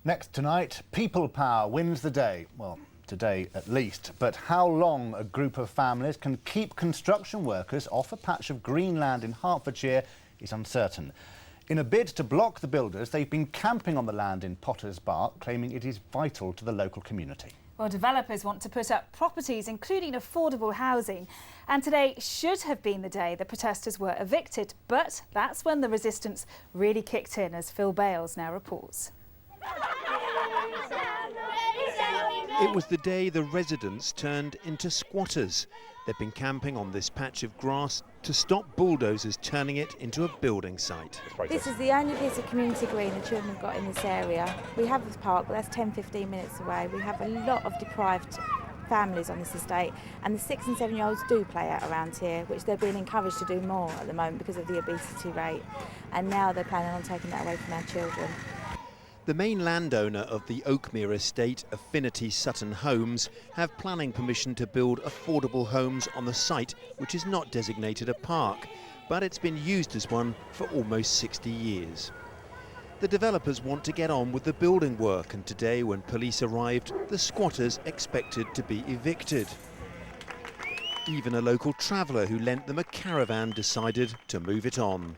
Next tonight, people power wins the day. Well, today at least. But how long a group of families can keep construction workers off a patch of green land in Hertfordshire is uncertain. In a bid to block the builders, they've been camping on the land in Potters Bar, claiming it is vital to the local community. Well, developers want to put up properties, including affordable housing. And today should have been the day the protesters were evicted. But that's when the resistance really kicked in, as Phil Bales now reports. It was the day the residents turned into squatters. They've been camping on this patch of grass to stop bulldozers turning it into a building site. This is the only piece of community green the children have got in this area. We have this park, but that's 10-15 minutes away. We have a lot of deprived families on this estate, and the 6 and 7-year-olds do play out around here, which they're being encouraged to do more at the moment because of the obesity rate, and now they're planning on taking that away from our children. The main landowner of the OAKMERE estate, Affinity Sutton Homes, have planning permission to build affordable homes on the site, which is not designated a park, but it's been used as one for almost 60 years. The developers want to get on with the building work, and today when police arrived, the squatters expected to be evicted. Even a local traveller who lent them a caravan decided to move it on.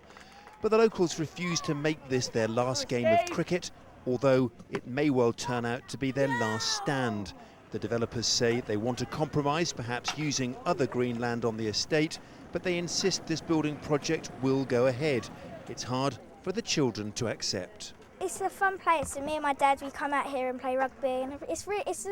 But the locals refused to make this their last game of cricket, although it may well turn out to be their last stand. The developers say they want to compromise, perhaps using other green land on the estate, but they insist this building project will go ahead. It's hard for the children to accept. It's a fun place, and me and my dad, we come out here and play rugby, and it's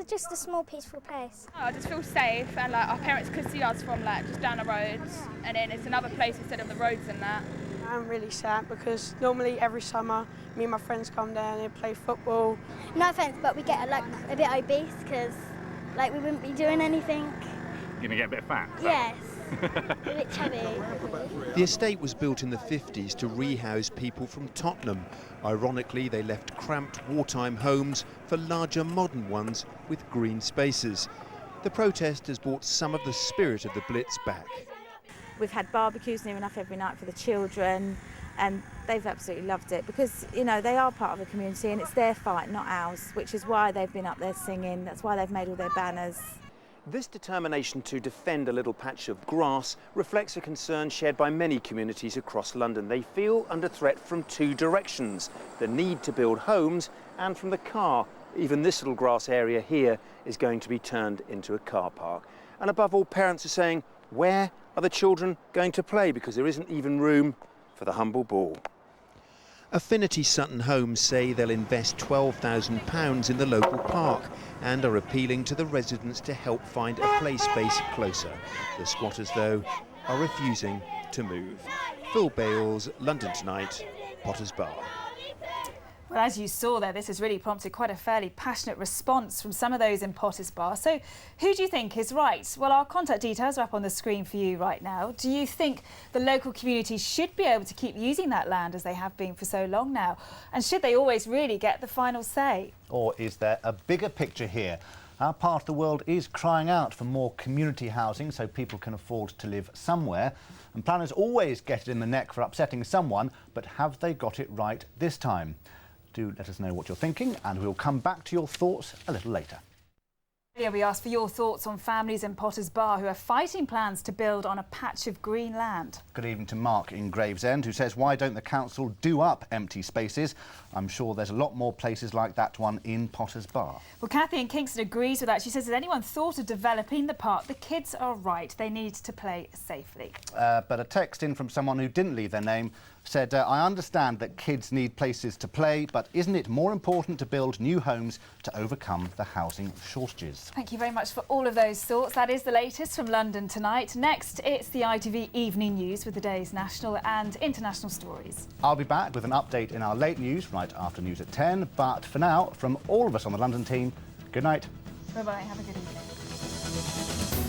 just a small, peaceful place. I just feel safe, and like our parents could see us from like just down the roads, and then it's another place instead of the roads and that. I'm really sad because normally every summer me and my friends come down and play football. No offence, but we get a bit obese because like we wouldn't be doing anything. You're going to get a bit fat? Yes, a bit chubby. The estate was built in the 50s to rehouse people from Tottenham. Ironically, they left cramped wartime homes for larger modern ones with green spaces. The protest has brought some of the spirit of the Blitz back. We've had barbecues near enough every night for the children, and they've absolutely loved it because, you know, they are part of the community and it's their fight, not ours, which is why they've been up there singing. That's why they've made all their banners. This determination to defend a little patch of grass reflects a concern shared by many communities across London. They feel under threat from two directions: the need to build homes and from the car. Even this little grass area here is going to be turned into a car park. And above all, parents are saying, where are the children going to play? Because there isn't even room for the humble ball. Affinity Sutton Homes say they'll invest £12,000 in the local park and are appealing to the residents to help find a play space closer. The squatters, though, are refusing to move. Phil Bales, London Tonight, Potters Bar. Well, as you saw there, this has really prompted quite a fairly passionate response from some of those in Potters Bar. So who do you think is right? Well, our contact details are up on the screen for you right now. Do you think the local community should be able to keep using that land as they have been for so long now? And should they always really get the final say? Or is there a bigger picture here? Our part of the world is crying out for more community housing so people can afford to live somewhere. And planners always get it in the neck for upsetting someone, but have they got it right this time? Do let us know what you're thinking, and we'll come back to your thoughts a little later. Yeah, we asked for your thoughts on families in Potters Bar who are fighting plans to build on a patch of green land. Good evening to Mark in Gravesend, who says, why don't the council do up empty spaces? I'm sure there's a lot more places like that one in Potters Bar. Well, Kathy in Kingston agrees with that. She says, has anyone thought of developing the park? The kids are right. They need to play safely. But a text in from someone who didn't leave their name said, I understand that kids need places to play, but isn't it more important to build new homes to overcome the housing shortages? Thank you very much for all of those thoughts. That is the latest from London Tonight. Next, it's the ITV Evening News with the day's national and international stories. I'll be back with an update in our late news right after news at 10. But for now, from all of us on the London team, good night. Bye-bye. Have a good evening.